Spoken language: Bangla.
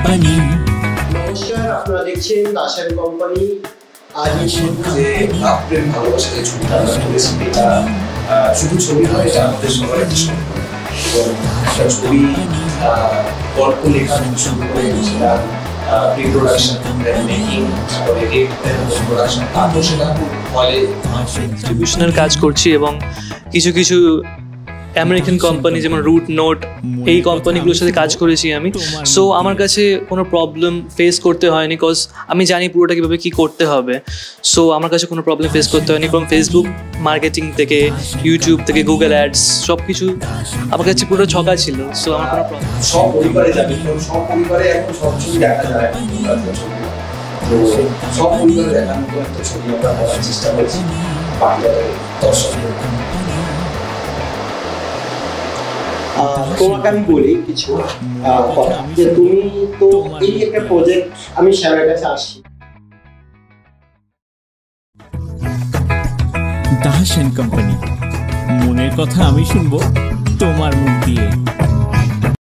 কোম্পানি। নমস্কার, আপনারা দেখছেন দাসান কোম্পানি। আজ যে আপনার ভালোবাসার ছবিটা আমরা তুলেছি, এটা শুধু ছবি নয়, এটা আমাদের সবার একটা স্বপ্ন। এবং একটা ছবি গল্প লেখা থেকে শুরু করে সেটা প্রি প্রোডাকশন, মেকিং, তারপরে প্রোডাকশন, তারপর সেটা হলে ডিস্ট্রিবিউশনের কাজ করছি এবং কিছু কিছু আমেরিকান কোম্পানি যেমন রুট নোট, এই কোম্পানিগুলোর সাথে কাজ করেছি আমি। সো আমার কাছে কোনো প্রবলেম ফেস করতে হয়নি, কজ আমি জানি পুরোটা কীভাবে কী করতে হবে। সো আমার কাছে কোনো প্রবলেম ফেস করতে হয়নি। ফ্রম ফেসবুক মার্কেটিং থেকে, ইউটিউব থেকে, গুগল অ্যাডস, সব কিছু আমার কাছে পুরো ছকা ছিল। সো আমার কোনো প্রবলেম, সব পরিবারে যাবে, সব পরিবারে এখন সব ছবি দেখা যায়। তো সব পরিবারে দেখার মতো একটা ছবি আমরা করার চেষ্টা করেছি বাংলাদেশের দর্শকদের। তোমাকে আমি বলি কিছু কথা, যে তুমি তো এই একটা প্রজেক্ট, আমি শ্যামের কাছে আসি। দাস এন্ড কোম্পানি, মনের কথা আমি শুনবো তোমার মুখ দিয়ে।